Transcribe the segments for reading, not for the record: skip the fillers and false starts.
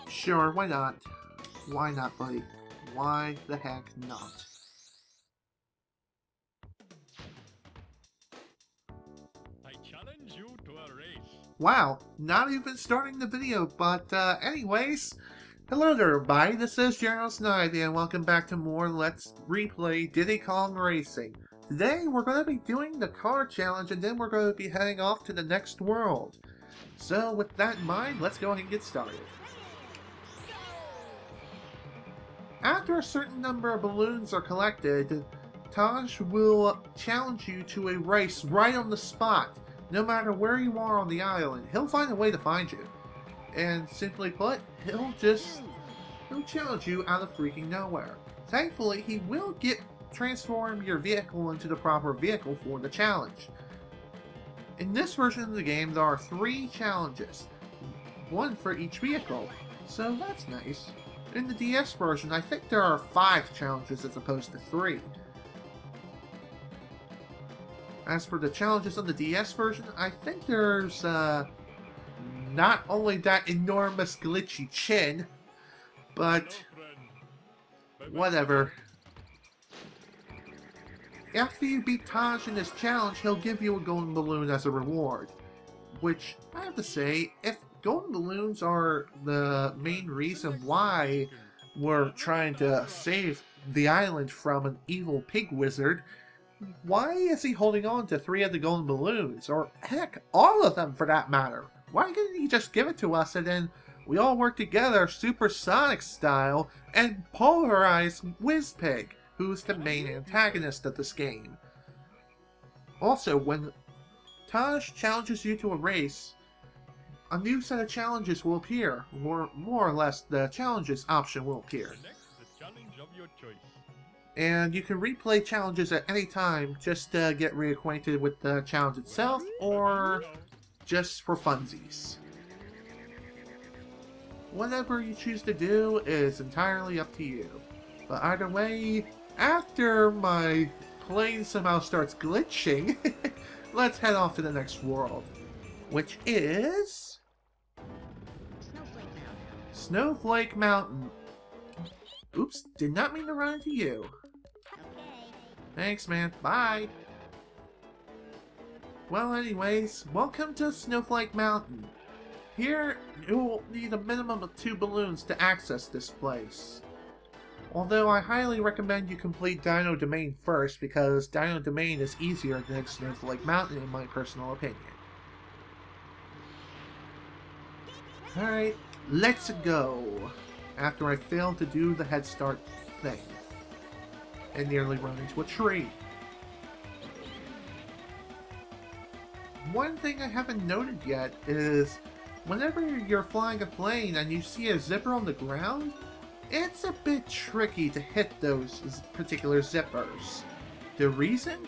Sure, why not? Why not, buddy? Why the heck not? I challenge you to a race. Wow, not even starting the video, but anyways, hello there everybody, this is General Snivy and welcome back to more Let's Replay Diddy Kong Racing. Today we're going to be doing the car challenge and then we're going to be heading off to the next world. So with that in mind, let's go ahead and get started. After a certain number of balloons are collected, Taj will challenge you to a race right on the spot. No matter where you are on the island, he'll find a way to find you. And simply put, he'll challenge you out of freaking nowhere. Thankfully, he will transform your vehicle into the proper vehicle for the challenge. In this version of the game, there are 3 challenges, one for each vehicle, so that's nice. In the DS version, I think there are 5 challenges as opposed to 3. As for the challenges on the DS version, I think there's not only that enormous glitchy chin, but whatever. After you beat Taj in this challenge, he'll give you a golden balloon as a reward. Which, I have to say, if golden balloons are the main reason why we're trying to save the island from an evil pig wizard, why is he holding on to 3 of the golden balloons? Or heck, all of them for that matter. Why didn't he just give it to us and then we all work together supersonic style and polarize Wizpig, who's the main antagonist of this game? Also, when Taj challenges you to a race, a new set of challenges will appear, or more or less the challenges option will appear. The challenge of your choice. And you can replay challenges at any time just to get reacquainted with the challenge itself, or just for funsies. Whatever you choose to do is entirely up to you. But either way, after my plane somehow starts glitching, let's head off to the next world, which is Snowflake Mountain. Oops, did not mean to run into you. Thanks, man. Bye. Well, anyways, welcome to Snowflake Mountain. Here, you will need a minimum of 2 balloons to access this place. Although I highly recommend you complete Dino Domain first, because Dino Domain is easier than Snowflake Mountain in my personal opinion. Alright, let's go. After I failed to do the head start thing and nearly run into a tree. One thing I haven't noted yet is whenever you're flying a plane and you see a zipper on the ground, it's a bit tricky to hit those particular zippers. The reason?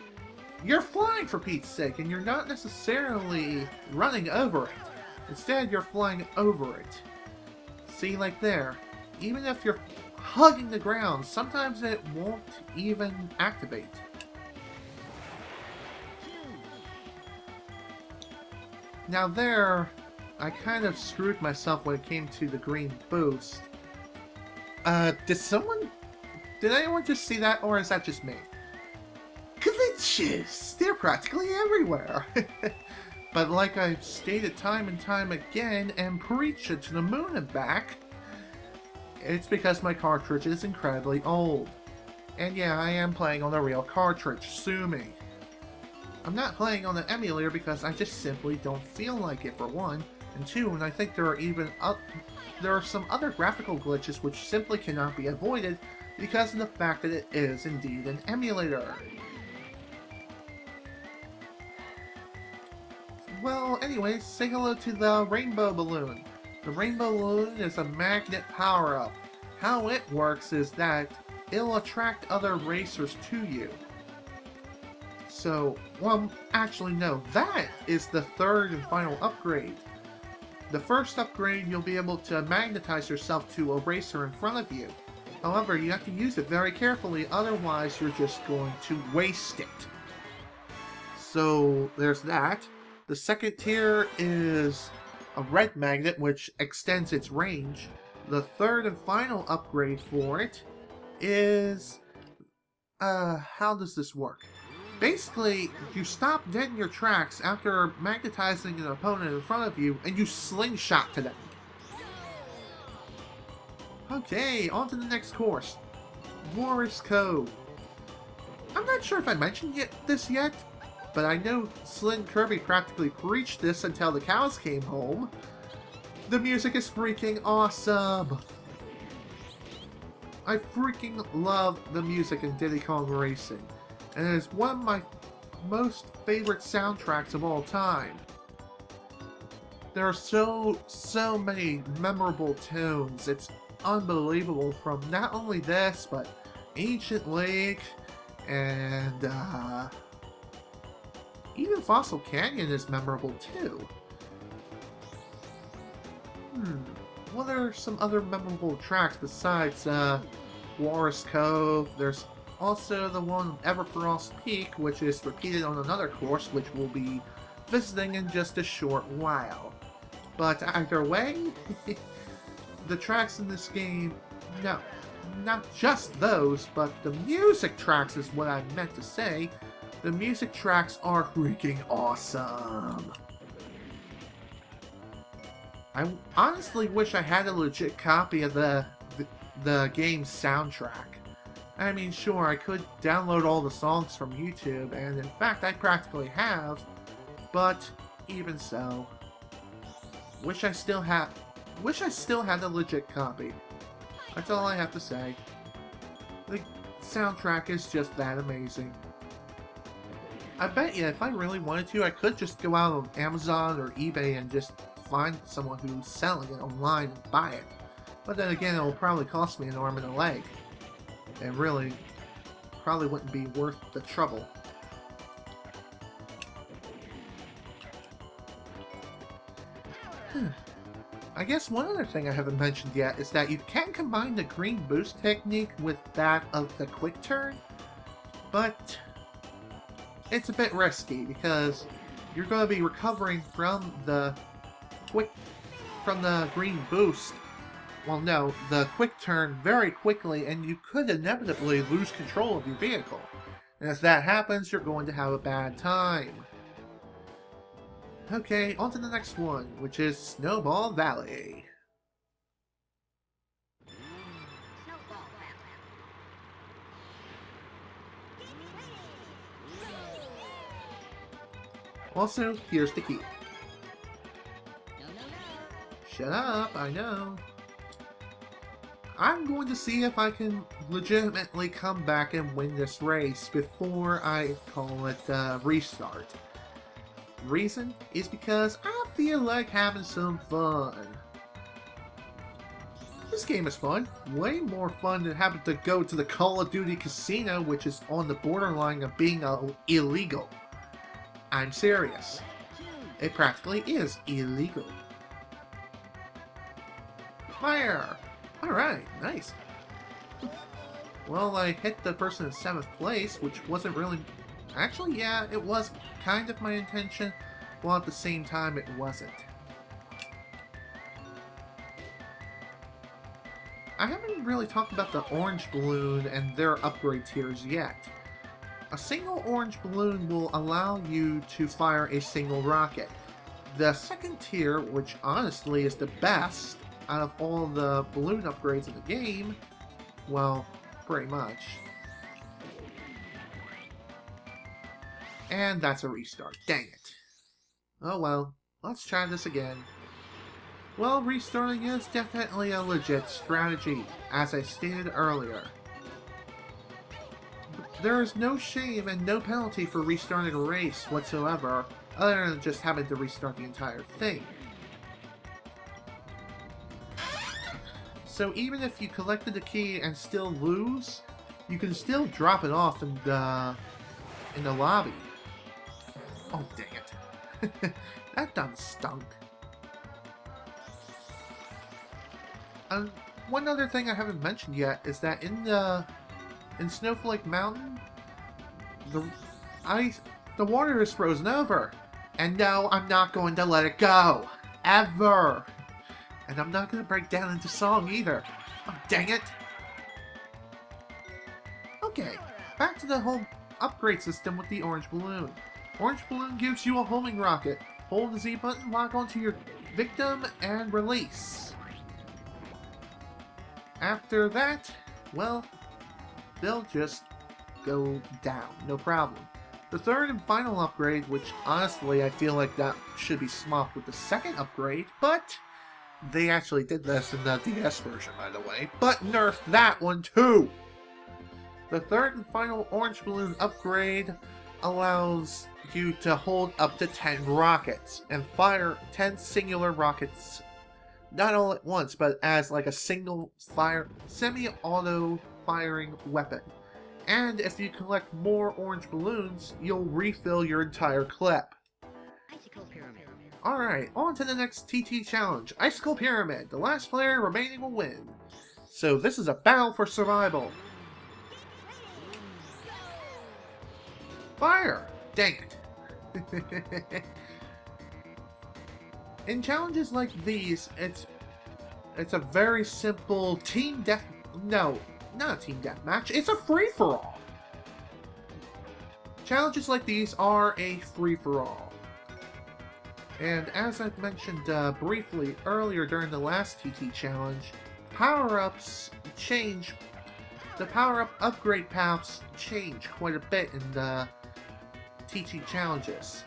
You're flying, for Pete's sake, and you're not necessarily running over it. Instead, you're flying over it. See, like there. Even if you're hugging the ground, sometimes it won't even activate. Now there, I kind of screwed myself when it came to the green boost. Did anyone just see that, or is that just me? Glitches! They're practically everywhere! But like I've stated time and time again, and preached it to the moon and back, it's because my cartridge is incredibly old. And yeah, I am playing on a real cartridge, sue me. I'm not playing on an emulator because I just simply don't feel like it, for one. And 2, and I think there are some other graphical glitches which simply cannot be avoided because of the fact that it is indeed an emulator. Well, anyways, say hello to the Rainbow Balloon. The Rainbow Balloon is a magnet power-up. How it works is that it'll attract other racers to you. So, well, actually no, that is the 3rd and final upgrade. The first upgrade, you'll be able to magnetize yourself to a racer in front of you. However, you have to use it very carefully, otherwise you're just going to waste it. So there's that. The second tier is a red magnet, which extends its range. The third and final upgrade for it is... how does this work? Basically, you stop dead in your tracks after magnetizing an opponent in front of you, and you slingshot to them. Okay, on to the next course. Morris Cove. I'm not sure if I mentioned this yet, but I know Slim Kirby practically preached this until the cows came home. The music is freaking awesome! I freaking love the music in Diddy Kong Racing, and it is one of my most favorite soundtracks of all time. There are so many memorable tunes. It's unbelievable, from not only this, but Ancient Lake, and even Fossil Canyon is memorable too. What are some other memorable tracks besides Walrus Cove? There's also the one Everfrost Peak, which is repeated on another course, which we'll be visiting in just a short while. But either way, the tracks in this game, no, not just those, but the music tracks is what I meant to say. The music tracks are freaking awesome. I honestly wish I had a legit copy of the game's soundtrack. I mean, sure, I could download all the songs from YouTube, and in fact, I practically have, but even so, wish I still had a legit copy. That's all I have to say. The soundtrack is just that amazing. I bet you if I really wanted to, I could just go out on Amazon or eBay and just find someone who's selling it online and buy it. But then again, it will probably cost me an arm and a leg. And really, probably wouldn't be worth the trouble. I guess one other thing I haven't mentioned yet is that you can combine the green boost technique with that of the quick turn, but it's a bit risky because you're going to be recovering from the green boost, well no, the quick turn very quickly, and you could inevitably lose control of your vehicle. And if that happens, you're going to have a bad time. Okay, on to the next one, which is Snowball Valley. Also, here's the key. Shut up, I know. I'm going to see if I can legitimately come back and win this race before I call it restart. Reason is because I feel like having some fun. This game is fun. Way more fun than having to go to the Call of Duty casino, which is on the borderline of being illegal. I'm serious. It practically is illegal. Fire! Alright, nice. Well, I hit the person in 7th place, which wasn't really... Actually, yeah, it was kind of my intention, while at the same time it wasn't. I haven't really talked about the orange balloon and their upgrade tiers yet. A single orange balloon will allow you to fire a single rocket. The second tier, which honestly is the best out of all the balloon upgrades in the game, well, pretty much. And that's a restart. Dang it. Oh well, let's try this again. Well, restarting is definitely a legit strategy, as I stated earlier. There is no shame and no penalty for restarting a race whatsoever, other than just having to restart the entire thing. So even if you collected the key and still lose, you can still drop it off in the lobby. Oh, dang it. That done stunk. one other thing I haven't mentioned yet is that in Snowflake Mountain, the water is frozen over. And no, I'm not going to let it go. Ever. And I'm not going to break down into song either. Oh, dang it. Okay, back to the whole upgrade system with the orange balloon. Orange balloon gives you a homing rocket. Hold the Z button, lock onto your victim, and release. After that, well, they'll just go down, no problem. The third and final upgrade, which honestly I feel like that should be swapped with the second upgrade, but they actually did this in the DS version, by the way, but nerfed that one too! The third and final orange balloon upgrade allows you to hold up to 10 rockets and fire 10 singular rockets, not all at once, but as like a single fire, semi-auto firing weapon. And if you collect more orange balloons, you'll refill your entire clip. Alright, on to the next TT challenge. Icicle Pyramid. The last player remaining will win. So this is a battle for survival. Fire! Dang it. In challenges like these, it's a very simple team death... No, not a team deathmatch. It's a free-for-all. Challenges like these are a free-for-all. And as I've mentioned briefly earlier during the last TT challenge, power-ups change. The power-up upgrade paths change quite a bit in the TT challenges.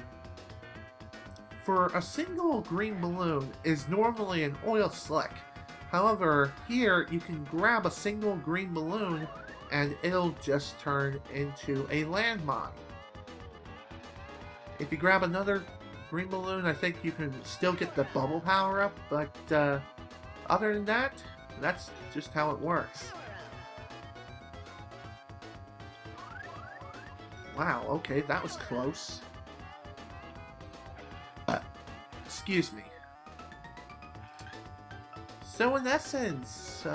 For a single green balloon is normally an oil slick. However, here you can grab a single green balloon and it'll just turn into a landmine. If you grab another green balloon, I think you can still get the bubble power up, but other than that, that's just how it works. Wow, okay, that was close. Excuse me. So in essence,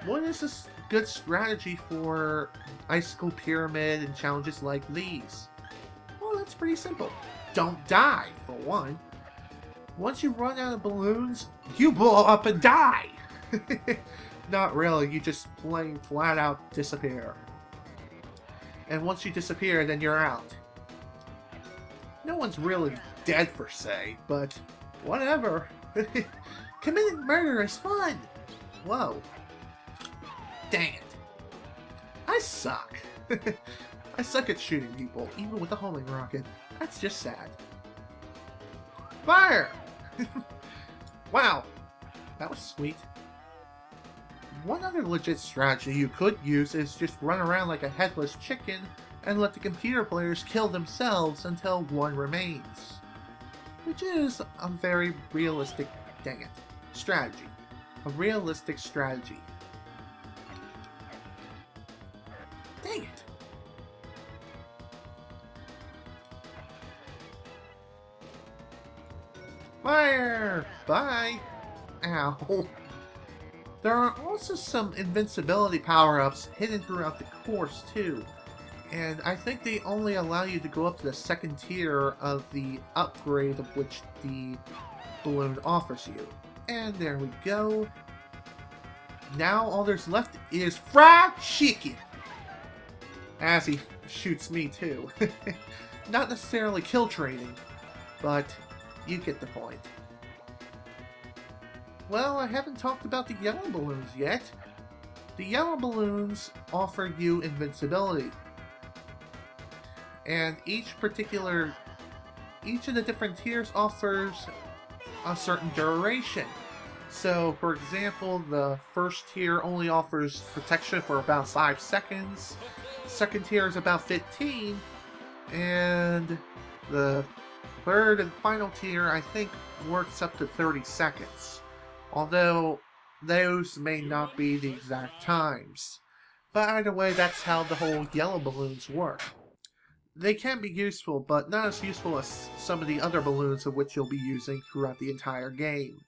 what is a good strategy for Icicle Pyramid and challenges like these? Well, that's pretty simple. Don't die, for one. Once you run out of balloons, you blow up and die! Not really, you just plain flat out disappear. And once you disappear, then you're out. No one's really dead per se, but whatever. Committing murder is fun! Whoa. Dang it. I suck. I suck at shooting people, even with a homing rocket. That's just sad. Fire! Wow. That was sweet. One other legit strategy you could use is just run around like a headless chicken and let the computer players kill themselves until one remains. Which is a very realistic, dang it, strategy. A realistic strategy. Dang it. Fire! Bye! Ow. There are also some invincibility power-ups hidden throughout the course, too. And I think they only allow you to go up to the second tier of the upgrade of which the balloon offers you. And there we go. Now all there's left is fried chicken! As he shoots me, too. Not necessarily kill trading, but you get the point. Well, I haven't talked about the yellow balloons yet. The yellow balloons offer you invincibility. And each of the different tiers offers a certain duration. So, for example, the first tier only offers protection for about 5 seconds. Second tier is about 15. And the third and final tier, I think, works up to 30 seconds. Although, those may not be the exact times. But either way, that's how the whole yellow balloons work. They can be useful, but not as useful as some of the other balloons of which you'll be using throughout the entire game.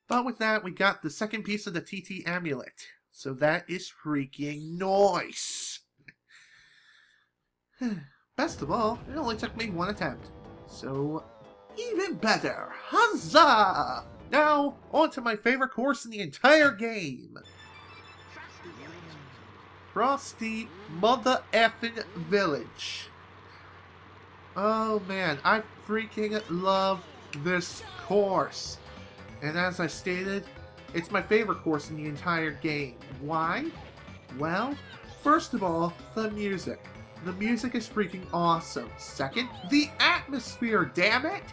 But with that, we got the second piece of the TT amulet. So that is freaking nice. Best of all, it only took me one attempt. So, even better. Huzzah! Now, on to my favorite course in the entire game. Frosty Mother Effin' Village. Oh man, I freaking love this course. And as I stated, it's my favorite course in the entire game. Why? Well, first of all, the music. The music is freaking awesome. Second, the atmosphere, damn it!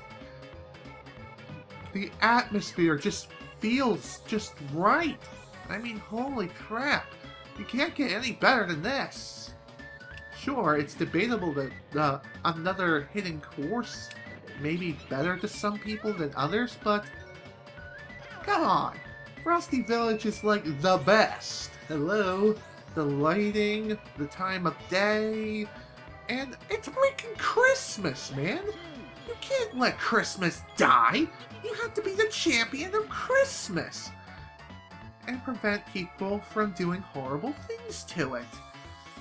The atmosphere just feels just right. I mean, holy crap. You can't get any better than this. Sure, it's debatable that another hidden course may be better to some people than others, but come on. Frosty Village is like the best. Hello? The lighting, the time of day, and it's freaking Christmas, man. You can't let Christmas die. You have to be the champion of Christmas and prevent people from doing horrible things to it.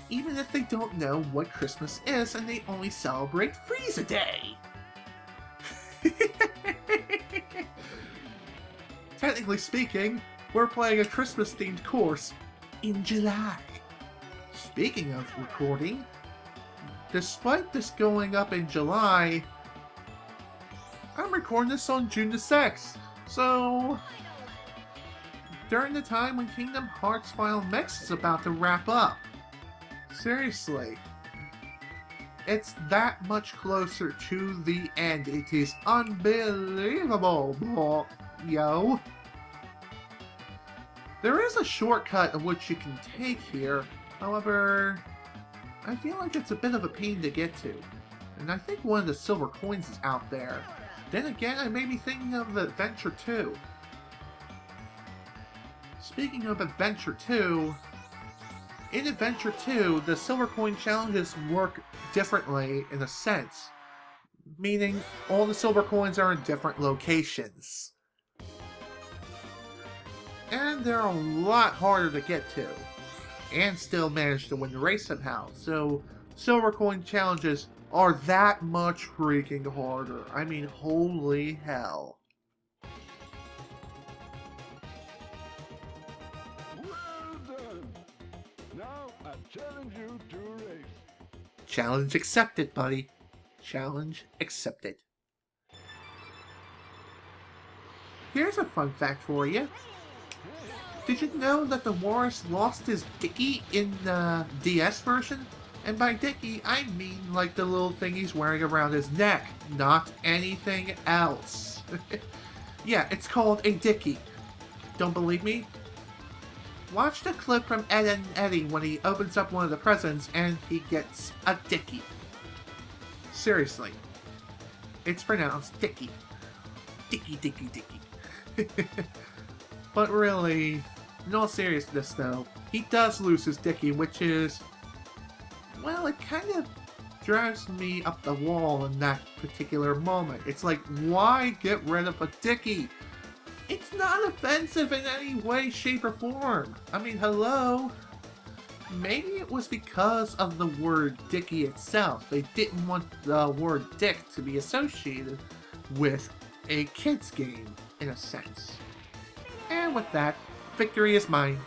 Even if they don't know what Christmas is and they only celebrate Frieza Day. Technically speaking, we're playing a Christmas-themed course in July. Speaking of recording, despite this going up in July, I'm recording this on June the 6th, so during the time when Kingdom Hearts Final Mix is about to wrap up. Seriously. It's that much closer to the end. It is unbelievable, yo. There is a shortcut of which you can take here, however, I feel like it's a bit of a pain to get to. And I think one of the silver coins is out there. Then again, I may be thinking of Adventure 2. Speaking of Adventure 2, in Adventure 2, the silver coin challenges work differently in a sense. Meaning, all the silver coins are in different locations. And they're a lot harder to get to. And still manage to win the race somehow. So, silver coin challenges are that much freaking harder. I mean, holy hell. Well done. Now I challenge you to a race. Challenge accepted, buddy. Challenge accepted. Here's a fun fact for you. Did you know that the Walrus lost his Dickie in the DS version? And by Dickie, I mean like the little thing he's wearing around his neck, not anything else. Yeah, it's called a Dickie. Don't believe me? Watch the clip from Ed and Eddie when he opens up one of the presents and he gets a Dickie. Seriously. It's pronounced Dickie. Dickie, Dickie, Dickie. But really, in all seriousness though, he does lose his Dickie, which is, well, it kind of drives me up the wall in that particular moment. It's like, why get rid of a Dickie? It's not offensive in any way, shape, or form. I mean, hello? Maybe it was because of the word Dickie itself. They didn't want the word dick to be associated with a kid's game, in a sense. And with that, victory is mine.